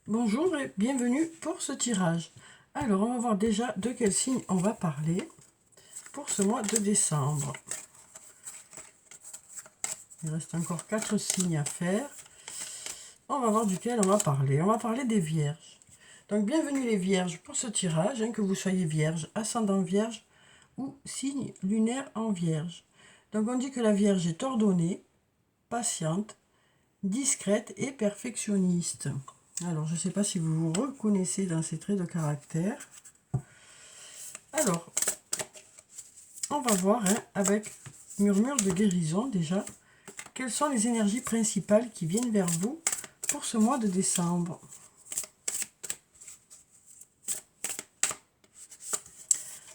Bonjour et bienvenue pour ce tirage. Alors, on va voir déjà de quel signe on va parler pour ce mois de décembre. Il reste encore 4 signes à faire. On va voir duquel on va parler. On va parler des vierges. Donc, bienvenue les vierges pour ce tirage, que vous soyez vierge, ascendant vierge ou signe lunaire en vierge. Donc, on dit que la vierge est ordonnée, patiente, discrète et perfectionniste. Alors, je ne sais pas si vous vous reconnaissez dans ces traits de caractère. Alors, on va voir avec murmure de guérison déjà, quelles sont les énergies principales qui viennent vers vous pour ce mois de décembre.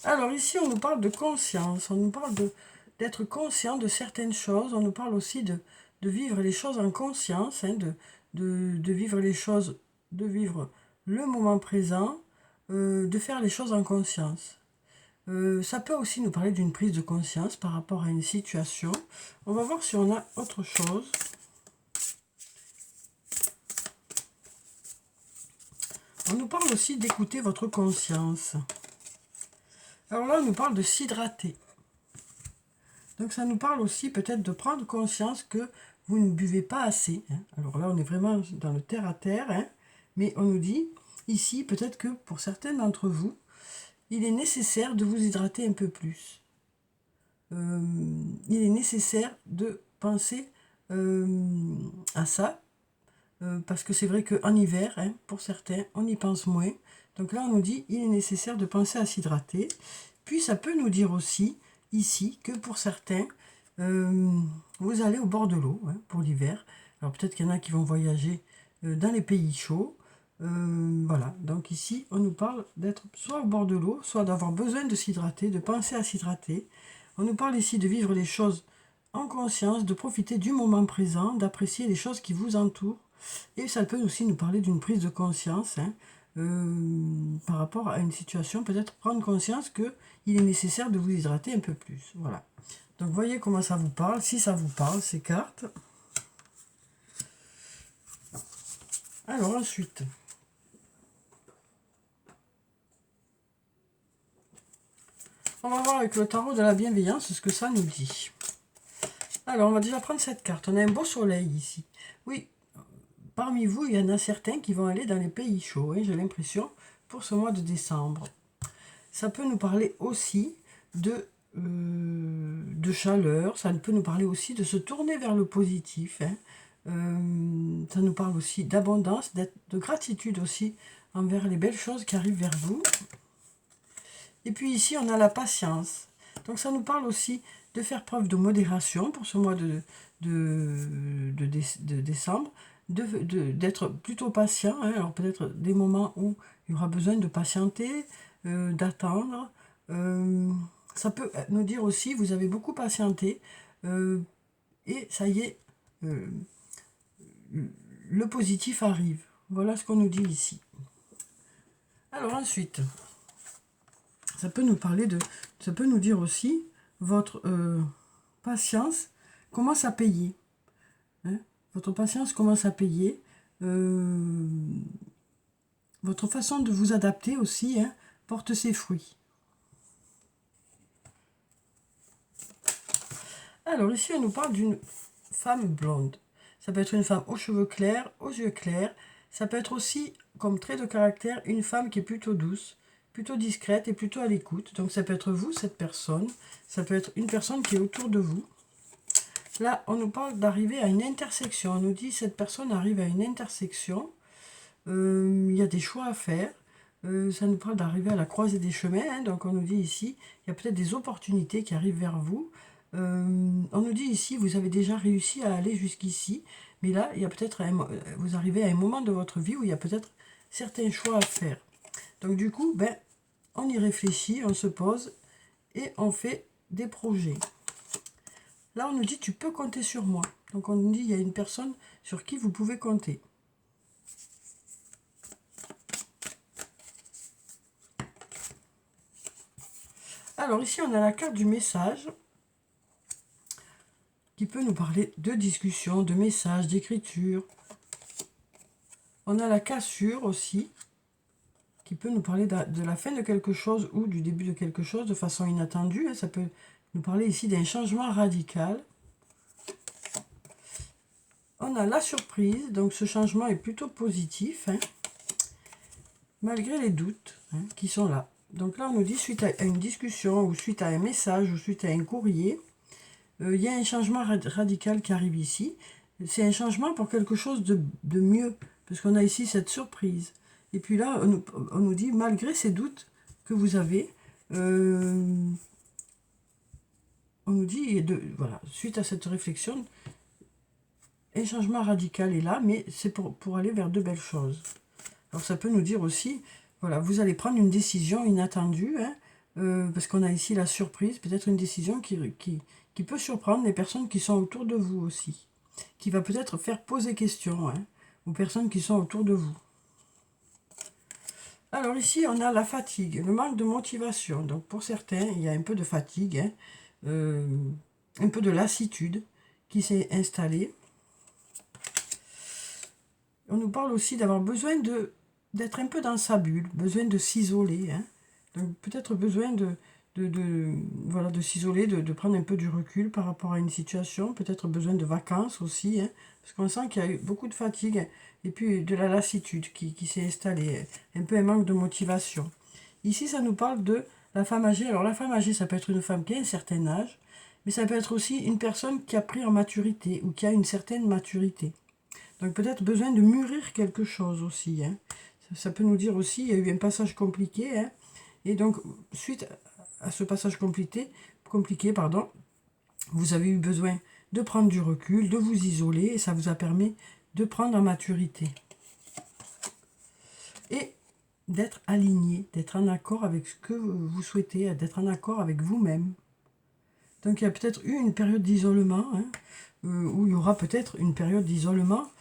Alors ici, on nous parle de conscience, on nous parle d'être conscient de certaines choses, on nous parle aussi de vivre les choses en conscience, de vivre les choses, de vivre le moment présent, de faire les choses en conscience. Ça peut aussi nous parler d'une prise de conscience par rapport à une situation. On va voir si on a autre chose. On nous parle aussi d'écouter votre conscience. Alors là, on nous parle de s'hydrater. Donc ça nous parle aussi peut-être de prendre conscience que vous ne buvez pas assez. Alors là, on est vraiment dans le terre-à-terre. Mais on nous dit ici, peut-être que pour certains d'entre vous, il est nécessaire de vous hydrater un peu plus. Il est nécessaire de penser à ça, parce que c'est vrai qu'en hiver, pour certains, on y pense moins. Donc là, on nous dit il est nécessaire de penser à s'hydrater. Puis ça peut nous dire aussi, ici, que pour certains, vous allez au bord de l'eau pour l'hiver. Alors peut-être qu'il y en a qui vont voyager dans les pays chauds. Voilà, donc ici, on nous parle d'être soit au bord de l'eau, soit d'avoir besoin de s'hydrater, de penser à s'hydrater. On nous parle ici de vivre les choses en conscience, de profiter du moment présent, d'apprécier les choses qui vous entourent. Et ça peut aussi nous parler d'une prise de conscience par rapport à une situation, peut-être prendre conscience qu'il est nécessaire de vous hydrater un peu plus. Voilà. Donc voyez comment ça vous parle, si ça vous parle, ces cartes. Alors ensuite, on va voir avec le tarot de la bienveillance ce que ça nous dit. Alors on va déjà prendre cette carte. On a un beau soleil ici. Oui, parmi vous, il y en a certains qui vont aller dans les pays chauds, j'ai l'impression, pour ce mois de décembre. Ça peut nous parler aussi de chaleur, ça peut nous parler aussi de se tourner vers le positif. Ça nous parle aussi d'abondance, de gratitude aussi envers les belles choses qui arrivent vers vous. Et puis ici, on a la patience. Donc ça nous parle aussi de faire preuve de modération pour ce mois de décembre, d'être plutôt patient. Alors peut-être des moments où il y aura besoin de patienter, d'attendre. Ça peut nous dire aussi, vous avez beaucoup patienté, et ça y est, le positif arrive. Voilà ce qu'on nous dit ici. Alors ensuite, ça peut nous parler ça peut nous dire aussi, votre patience commence à payer. Votre patience commence à payer. Votre façon de vous adapter aussi porte ses fruits. Alors ici, on nous parle d'une femme blonde. Ça peut être une femme aux cheveux clairs, aux yeux clairs. Ça peut être aussi, comme trait de caractère, une femme qui est plutôt douce, plutôt discrète et plutôt à l'écoute. Donc ça peut être vous, cette personne. Ça peut être une personne qui est autour de vous. Là, on nous parle d'arriver à une intersection. On nous dit cette personne arrive à une intersection. Il y a des choix à faire. Ça nous parle d'arriver à la croisée des chemins. Donc on nous dit ici, il y a peut-être des opportunités qui arrivent vers vous. On nous dit ici, vous avez déjà réussi à aller jusqu'ici. Mais là, il y a peut-être vous arrivez à un moment de votre vie où il y a peut-être certains choix à faire. Donc du coup, on y réfléchit, on se pose et on fait des projets. Là, on nous dit, tu peux compter sur moi. Donc on nous dit, il y a une personne sur qui vous pouvez compter. Alors ici, on a la carte du message qui peut nous parler de discussion, de message, d'écriture. On a la cassure aussi, qui peut nous parler de la fin de quelque chose ou du début de quelque chose de façon inattendue. Ça peut nous parler ici d'un changement radical. On a la surprise, donc ce changement est plutôt positif, malgré les doutes qui sont là. Donc là, on nous dit, suite à une discussion, ou suite à un message, ou suite à un courrier, il y a un changement radical qui arrive ici. C'est un changement pour quelque chose de mieux, parce qu'on a ici cette surprise. Et puis là, on nous dit, malgré ces doutes que vous avez, on nous dit, voilà, suite à cette réflexion, un changement radical est là, mais c'est pour aller vers de belles choses. Alors ça peut nous dire aussi, voilà, vous allez prendre une décision inattendue, parce qu'on a ici la surprise, peut-être une décision qui peut surprendre les personnes qui sont autour de vous aussi, qui va peut-être faire poser question aux personnes qui sont autour de vous. Alors ici, on a la fatigue, le manque de motivation. Donc pour certains, il y a un peu de fatigue, un peu de lassitude qui s'est installée. On nous parle aussi d'avoir besoin d'être un peu dans sa bulle, besoin de s'isoler. Donc peut-être besoin voilà, de s'isoler, de prendre un peu du recul par rapport à une situation. Peut-être besoin de vacances aussi, parce qu'on sent qu'il y a eu beaucoup de fatigue et puis de la lassitude qui s'est installée, un peu un manque de motivation. Ici, ça nous parle de la femme âgée. Alors la femme âgée, ça peut être une femme qui a un certain âge, mais ça peut être aussi une personne qui a pris en maturité ou qui a une certaine maturité. Donc peut-être besoin de mûrir quelque chose aussi. Ça peut nous dire aussi, il y a eu un passage compliqué. Et donc, suite à ce passage compliqué, vous avez eu besoin de prendre du recul, de vous isoler, et ça vous a permis de prendre en maturité. Et d'être aligné, d'être en accord avec ce que vous souhaitez, d'être en accord avec vous-même. Donc il y a peut-être eu une période d'isolement, où il y aura peut-être une période d'isolement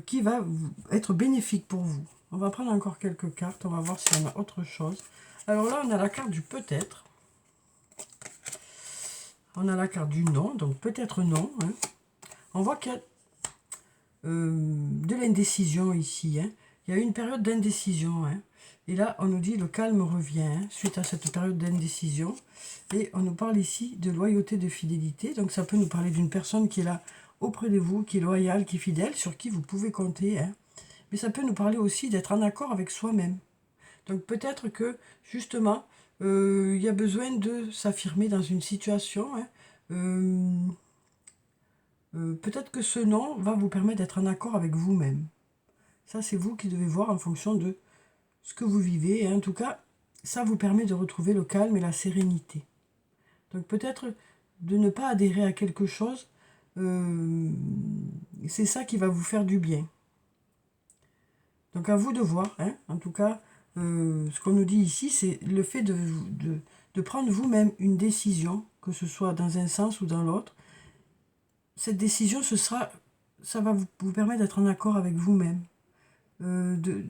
qui va être bénéfique pour vous. On va prendre encore quelques cartes, on va voir si on a autre chose. Alors là, on a la carte du peut-être. On a la carte du non, donc peut-être non. On voit qu'il y a de l'indécision ici. Il y a eu une période d'indécision. Et là, on nous dit le calme revient suite à cette période d'indécision. Et on nous parle ici de loyauté, de fidélité. Donc ça peut nous parler d'une personne qui est là auprès de vous, qui est loyale, qui est fidèle, sur qui vous pouvez compter. Mais ça peut nous parler aussi d'être en accord avec soi-même. Donc peut-être que, justement, il y a besoin de s'affirmer dans une situation. Peut-être que ce non va vous permettre d'être en accord avec vous-même. Ça, c'est vous qui devez voir en fonction de ce que vous vivez. En tout cas, ça vous permet de retrouver le calme et la sérénité. Donc peut-être de ne pas adhérer à quelque chose, c'est ça qui va vous faire du bien. Donc à vous de voir. En tout cas, ce qu'on nous dit ici, c'est le fait de prendre vous-même une décision, que ce soit dans un sens ou dans l'autre. Cette décision, ça va vous permettre d'être en accord avec vous-même. Il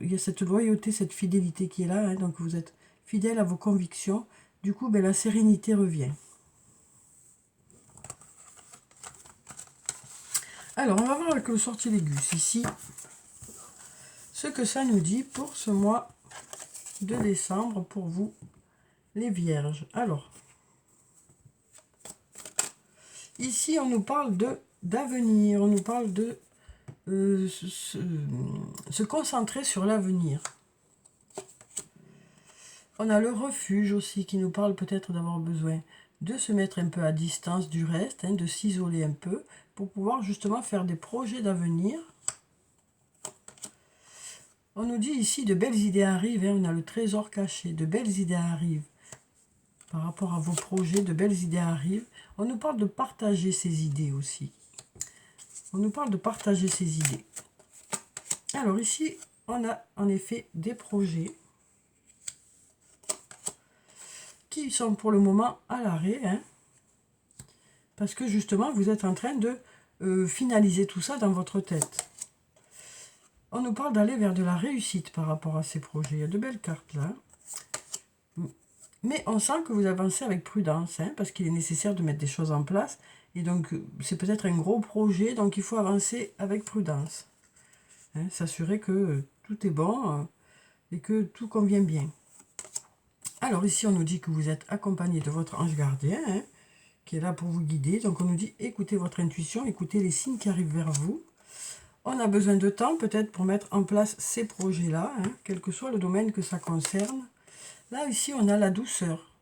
y a cette loyauté, cette fidélité qui est là, donc vous êtes fidèle à vos convictions. Du coup, la sérénité revient. Alors, on va voir avec le sortilègus ici ce que ça nous dit pour ce mois de décembre pour vous, les vierges. Alors, ici, on nous parle d'avenir, on nous parle de se concentrer sur l'avenir. On a le refuge aussi qui nous parle peut-être d'avoir besoin de se mettre un peu à distance du reste, de s'isoler un peu pour pouvoir justement faire des projets d'avenir. On nous dit ici de belles idées arrivent, on a le trésor caché, de belles idées arrivent. Par rapport à vos projets, de belles idées arrivent. On nous parle de partager ces idées aussi. On nous parle de partager ces idées. Alors ici, on a en effet des projets qui sont pour le moment à l'arrêt, parce que justement, vous êtes en train de finaliser tout ça dans votre tête. On nous parle d'aller vers de la réussite par rapport à ces projets. Il y a de belles cartes là. Mais on sent que vous avancez avec prudence, parce qu'il est nécessaire de mettre des choses en place. Et donc, c'est peut-être un gros projet, donc il faut avancer avec prudence. hein, s'assurer que tout est bon et que tout convient bien. Alors ici, on nous dit que vous êtes accompagné de votre ange gardien, hein, qui est là pour vous guider. Donc on nous dit, écoutez votre intuition, écoutez les signes qui arrivent vers vous. On a besoin de temps peut-être pour mettre en place ces projets-là, hein, quel que soit le domaine que ça concerne. Là, ici, on a la douceur.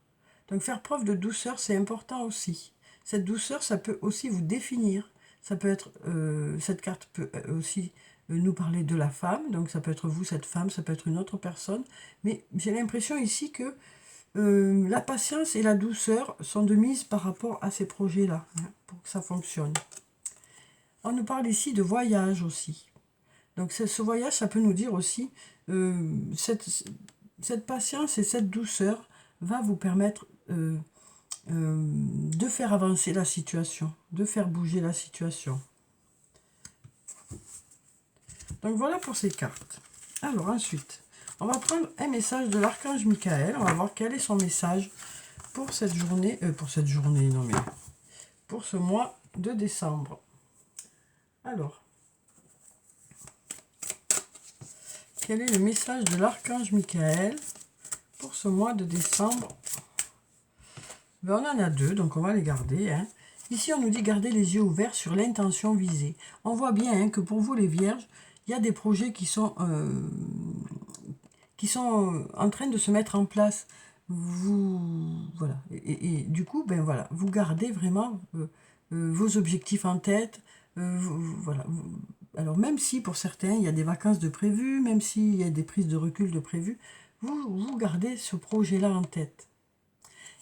Donc faire preuve de douceur, c'est important aussi. Cette douceur, ça peut aussi vous définir. Ça peut être, cette carte peut aussi nous parler de la femme. Donc ça peut être vous, cette femme, ça peut être une autre personne. Mais j'ai l'impression ici que la patience et la douceur sont de mise par rapport à ces projets-là, hein, pour que ça fonctionne. On nous parle ici de voyage aussi. Donc ce voyage, ça peut nous dire aussi, cette patience et cette douceur va vous permettre de faire avancer la situation, de faire bouger la situation. Donc voilà pour ces cartes. Alors ensuite, on va prendre un message de l'archange Michael. On va voir quel est son message pour cette journée, non mais pour ce mois de décembre. Alors, quel est le message de l'archange Michael pour ce mois de décembre? Ben, on en a deux, donc on va les garder, hein. Ici, on nous dit garder les yeux ouverts sur l'intention visée. On voit bien, hein, que pour vous, les vierges, il y a des projets qui sont en train de se mettre en place. Voilà. Et du coup, ben voilà, vous gardez vraiment vos objectifs en tête. Voilà. Alors même si pour certains, il y a des vacances de prévues, même s'il y a des prises de recul de prévues, vous gardez ce projet-là en tête.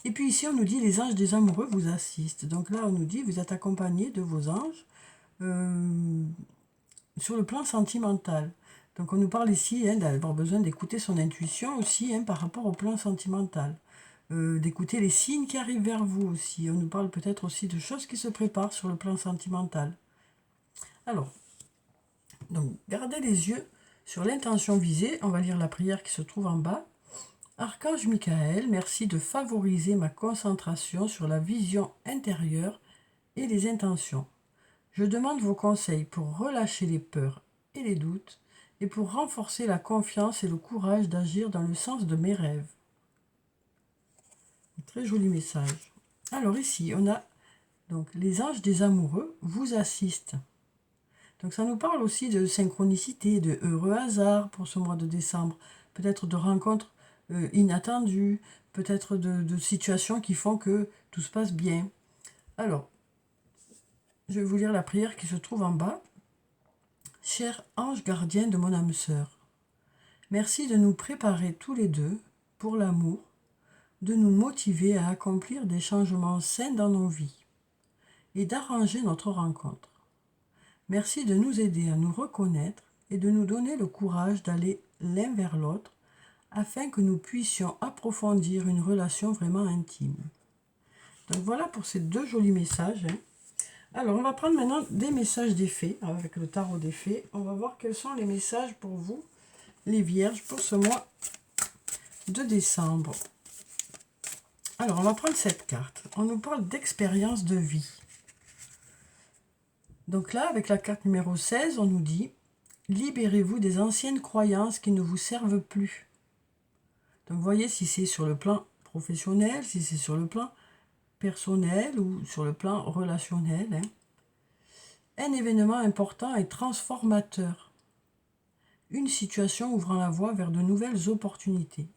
Et puis ici, on nous dit les anges des amoureux vous assistent. Donc là, on nous dit vous êtes accompagné de vos anges sur le plan sentimental. Donc on nous parle ici, hein, d'avoir besoin d'écouter son intuition aussi, hein, par rapport au plan sentimental. D'écouter les signes qui arrivent vers vous aussi. On nous parle peut-être aussi de choses qui se préparent sur le plan sentimental. Alors, donc gardez les yeux sur l'intention visée. On va lire la prière qui se trouve en bas. Archange Michael, merci de favoriser ma concentration sur la vision intérieure et les intentions. Je demande vos conseils pour relâcher les peurs et les doutes et pour renforcer la confiance et le courage d'agir dans le sens de mes rêves. Un très joli message. Alors ici, on a donc les anges des amoureux vous assistent. Donc ça nous parle aussi de synchronicité, de heureux hasard pour ce mois de décembre, peut-être de rencontres inattendues, peut-être de situations qui font que tout se passe bien. Alors, je vais vous lire la prière qui se trouve en bas. Cher ange gardien de mon âme sœur, merci de nous préparer tous les deux pour l'amour, de nous motiver à accomplir des changements sains dans nos vies et d'arranger notre rencontre. Merci de nous aider à nous reconnaître et de nous donner le courage d'aller l'un vers l'autre afin que nous puissions approfondir une relation vraiment intime. Donc voilà pour ces deux jolis messages, hein. Alors, on va prendre maintenant des messages des fées, avec le tarot des fées. On va voir quels sont les messages pour vous, les vierges, pour ce mois de décembre. Alors, on va prendre cette carte. On nous parle d'expérience de vie. Donc là, avec la carte numéro 16, on nous dit « Libérez-vous des anciennes croyances qui ne vous servent plus. » Donc, vous voyez, si c'est sur le plan professionnel, si c'est sur le plan personnel ou sur le plan relationnel, hein. Un événement important et transformateur. Une situation ouvrant la voie vers de nouvelles opportunités.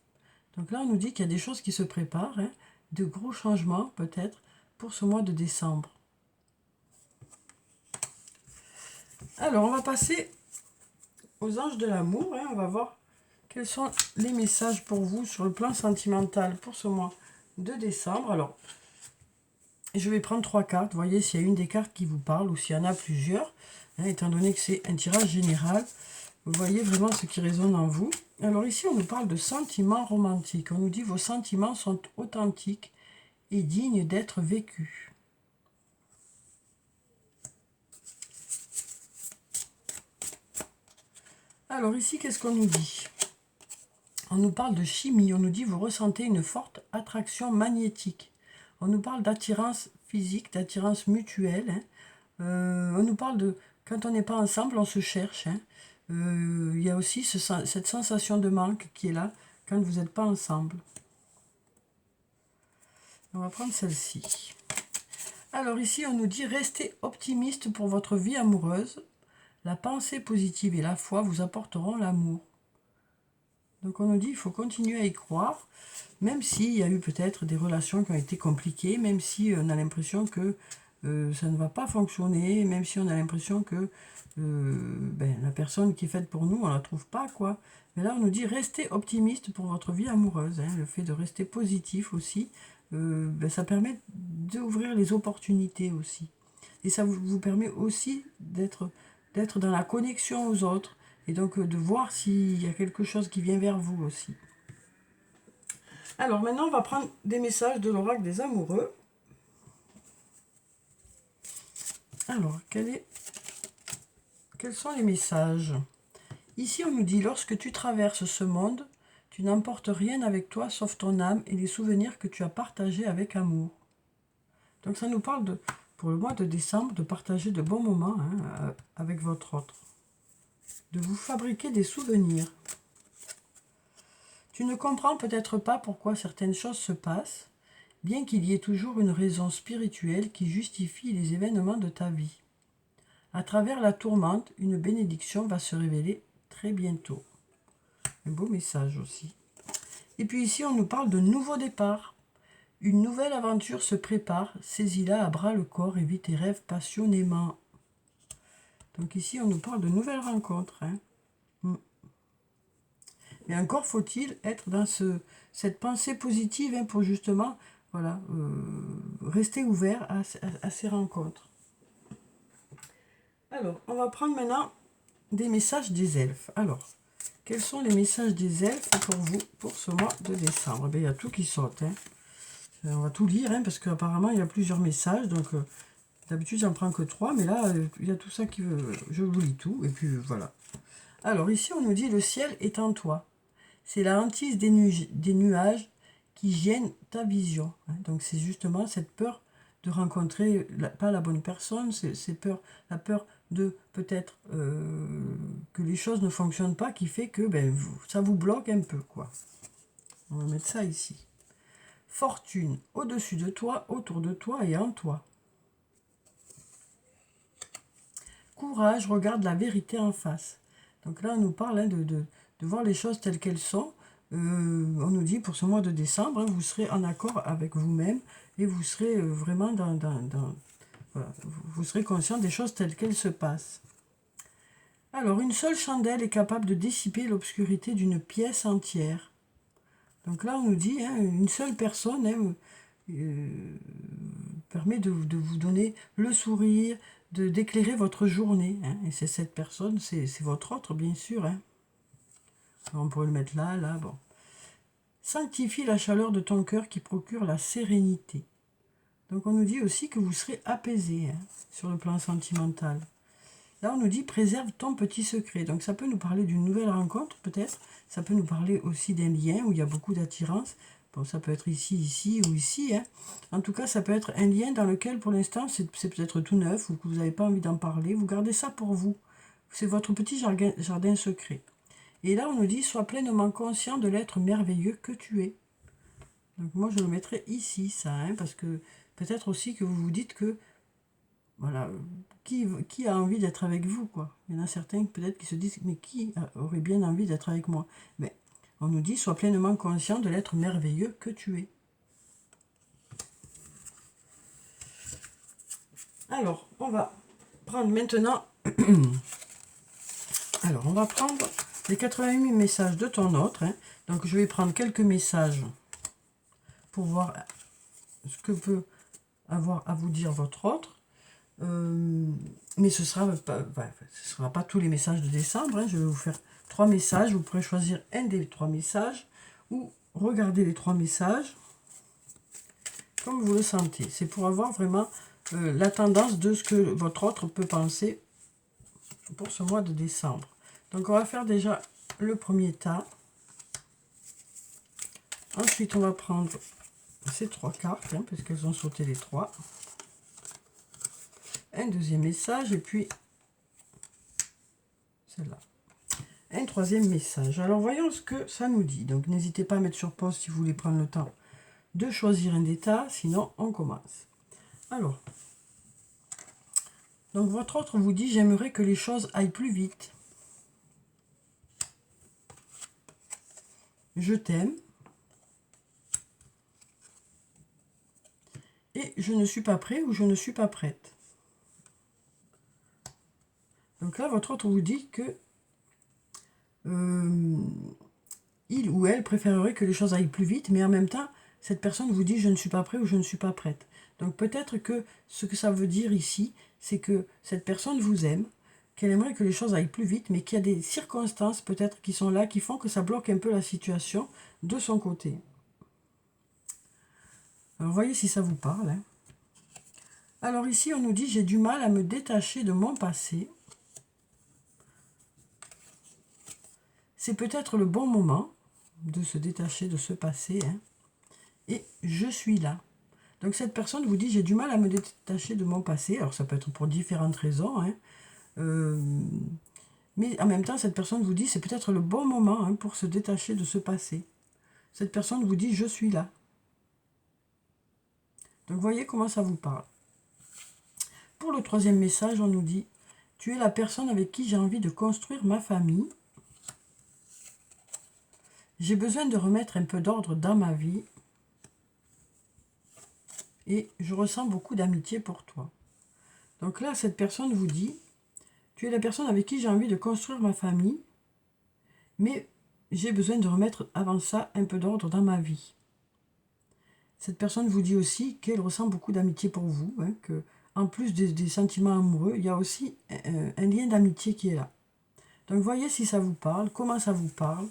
Donc là, on nous dit qu'il y a des choses qui se préparent, hein, de gros changements peut-être pour ce mois de décembre. Alors, on va passer aux anges de l'amour, hein. On va voir quels sont les messages pour vous sur le plan sentimental pour ce mois de décembre. Alors, je vais prendre 3 cartes. Vous voyez s'il y a une des cartes qui vous parle ou s'il y en a plusieurs. Hein, étant donné que c'est un tirage général, vous voyez vraiment ce qui résonne en vous. Alors ici, on nous parle de sentiments romantiques. On nous dit vos sentiments sont authentiques et dignes d'être vécus. Alors ici, qu'est-ce qu'on nous dit? On nous parle de chimie. On nous dit vous ressentez une forte attraction magnétique. On nous parle d'attirance physique, d'attirance mutuelle, hein. On nous parle de quand on n'est pas ensemble, on se cherche, hein. Il y a aussi cette sensation de manque qui est là quand vous n'êtes pas ensemble. On va prendre celle-ci. Alors ici, on nous dit « Restez optimiste pour votre vie amoureuse. La pensée positive et la foi vous apporteront l'amour. » Donc on nous dit « Il faut continuer à y croire, même s'il y a eu peut-être des relations qui ont été compliquées, même si on a l'impression que ça ne va pas fonctionner, même si on a l'impression que la personne qui est faite pour nous, on ne la trouve pas, quoi. » Mais là, on nous dit « Restez optimiste pour votre vie amoureuse. » Le fait de rester positif aussi, ça permet d'ouvrir les opportunités aussi. Et ça vous permet aussi d'être dans la connexion aux autres. Et donc de voir s'il y a quelque chose qui vient vers vous aussi. Alors maintenant, on va prendre des messages de l'oracle des amoureux. Alors, quels sont les messages? Ici, on nous dit, lorsque tu traverses ce monde, tu n'emportes rien avec toi sauf ton âme et les souvenirs que tu as partagés avec amour. Donc ça nous parle, pour le mois de décembre, de partager de bons moments avec votre autre. De vous fabriquer des souvenirs. Tu ne comprends peut-être pas pourquoi certaines choses se passent, bien qu'il y ait toujours une raison spirituelle qui justifie les événements de ta vie. À travers la tourmente, une bénédiction va se révéler très bientôt. Un beau message aussi. Et puis ici, on nous parle de nouveau départ. Une nouvelle aventure se prépare, saisis-la à bras le corps et vis tes rêves passionnément. Donc ici, on nous parle de nouvelles rencontres. Mais encore faut-il être dans cette pensée positive pour justement rester ouvert à ces rencontres. Alors, on va prendre maintenant des messages des elfes. Alors, quels sont les messages des elfes pour vous pour ce mois de décembre? Il y a tout qui saute. On va tout lire parce qu'apparemment il y a plusieurs messages. Donc, d'habitude, j'en prends que 3. Mais là, il y a tout ça qui veut. Je vous lis tout. Et puis voilà. Alors, ici, on nous dit le ciel est en toi. C'est la hantise des nuages qui gênent ta vision. Donc c'est justement cette peur de rencontrer pas la bonne personne, la peur de peut-être que les choses ne fonctionnent pas qui fait que ça vous bloque un peu, quoi. On va mettre ça ici. Fortune au-dessus de toi, autour de toi et en toi. Courage, regarde la vérité en face. Donc là, on nous parle de voir les choses telles qu'elles sont. On nous dit pour ce mois de décembre, vous serez en accord avec vous-même et vous serez vraiment voilà, vous serez conscient des choses telles qu'elles se passent. Alors, une seule chandelle est capable de dissiper l'obscurité d'une pièce entière. Donc là, on nous dit, une seule personne permet de vous donner le sourire, d'éclairer votre journée. Et c'est cette personne, c'est votre autre, bien sûr. On pourrait le mettre là, bon. Sanctifie la chaleur de ton cœur qui procure la sérénité. Donc on nous dit aussi que vous serez apaisé sur le plan sentimental. Là on nous dit préserve ton petit secret. Donc ça peut nous parler d'une nouvelle rencontre peut-être. Ça peut nous parler aussi d'un lien où il y a beaucoup d'attirance. Bon, ça peut être ici ou ici. En tout cas, ça peut être un lien dans lequel pour l'instant c'est peut-être tout neuf ou que vous n'avez pas envie d'en parler. Vous gardez ça pour vous. C'est votre petit jardin secret. Et là, on nous dit, sois pleinement conscient de l'être merveilleux que tu es. Donc moi, je le mettrai ici, ça, parce que peut-être aussi que vous vous dites que, voilà, qui a envie d'être avec vous, quoi. Il y en a certains peut-être qui se disent, mais qui aurait bien envie d'être avec moi? Mais on nous dit, sois pleinement conscient de l'être merveilleux que tu es. Alors, on va prendre maintenant... Alors, on va prendre les 88 messages de ton autre. Donc, je vais prendre quelques messages pour voir ce que peut avoir à vous dire votre autre. Mais ce sera pas tous les messages de décembre. Je vais vous faire 3 messages. Vous pourrez choisir un des 3 messages ou regarder les 3 messages comme vous le sentez. C'est pour avoir vraiment la tendance de ce que votre autre peut penser pour ce mois de décembre. Donc on va faire déjà le premier tas. Ensuite on va prendre ces 3 cartes, parce qu'elles ont sauté les 3. Un deuxième message et puis celle-là. un troisième message. Alors voyons ce que ça nous dit. Donc n'hésitez pas à mettre sur pause si vous voulez prendre le temps de choisir un d'état, sinon on commence. Alors, donc votre autre vous dit: j'aimerais que les choses aillent plus vite. Je t'aime. Et je ne suis pas prêt ou je ne suis pas prête. Donc là, votre autre vous dit que il ou elle préférerait que les choses aillent plus vite, mais en même temps, cette personne vous dit: je ne suis pas prêt ou je ne suis pas prête. Donc peut-être que ce que ça veut dire ici, c'est que cette personne vous aime, qu'elle aimerait que les choses aillent plus vite, mais qu'il y a des circonstances peut-être qui sont là, qui font que ça bloque un peu la situation de son côté. Alors voyez si ça vous parle. Hein. Alors ici, on nous dit: j'ai du mal à me détacher de mon passé. C'est peut-être le bon moment de se détacher de ce passé. Hein. Et je suis là. Donc cette personne vous dit: j'ai du mal à me détacher de mon passé. Alors ça peut être pour différentes raisons. Hein. Mais en même temps, cette personne vous dit: c'est peut-être le bon moment hein, pour se détacher de ce passé. Cette personne vous dit: je suis là. Donc voyez comment ça vous parle. Pour le troisième message, on nous dit: tu es la personne avec qui j'ai envie de construire ma famille. J'ai besoin de remettre un peu d'ordre dans ma vie. Et je ressens beaucoup d'amitié pour toi. Donc là, cette personne vous dit: tu es la personne avec qui j'ai envie de construire ma famille, mais j'ai besoin de remettre avant ça un peu d'ordre dans ma vie. Cette personne vous dit aussi qu'elle ressent beaucoup d'amitié pour vous, hein, que en plus des sentiments amoureux, il y a aussi un lien d'amitié qui est là. Donc voyez si ça vous parle, comment ça vous parle.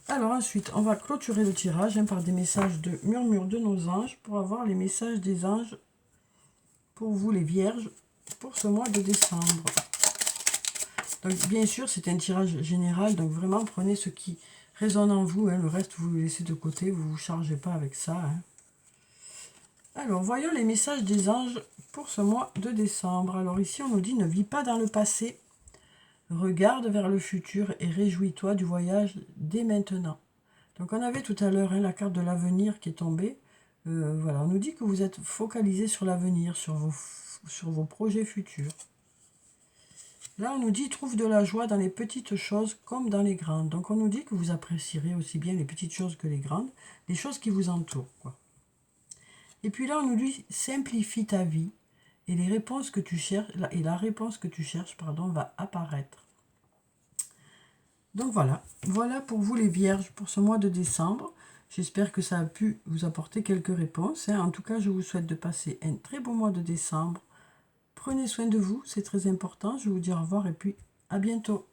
Alors ensuite, on va clôturer le tirage hein, par des messages de murmure de nos anges pour avoir les messages des anges pour vous les vierges pour ce mois de décembre. Donc bien sûr, c'est un tirage général, donc vraiment prenez ce qui résonne en vous, hein, le reste vous le laissez de côté, vous ne vous chargez pas avec ça. Hein. Alors, voyons les messages des anges pour ce mois de décembre. Alors ici, on nous dit: ne vis pas dans le passé. Regarde vers le futur et réjouis-toi du voyage dès maintenant. Donc on avait tout à l'heure hein, la carte de l'avenir qui est tombée. Voilà, on nous dit que vous êtes focalisé sur l'avenir, sur vos projets futurs. Là, on nous dit: trouve de la joie dans les petites choses comme dans les grandes. Donc on nous dit que vous apprécierez aussi bien les petites choses que les grandes, les choses qui vous entourent, quoi. Et puis là, on nous dit: simplifie ta vie. Et les réponses que tu cherches, et la réponse que tu cherches, pardon, va apparaître. Donc voilà, voilà pour vous les vierges pour ce mois de décembre. J'espère que ça a pu vous apporter quelques réponses. Hein. En tout cas, je vous souhaite de passer un très beau mois de décembre. Prenez soin de vous, c'est très important. Je vous dis au revoir et puis à bientôt.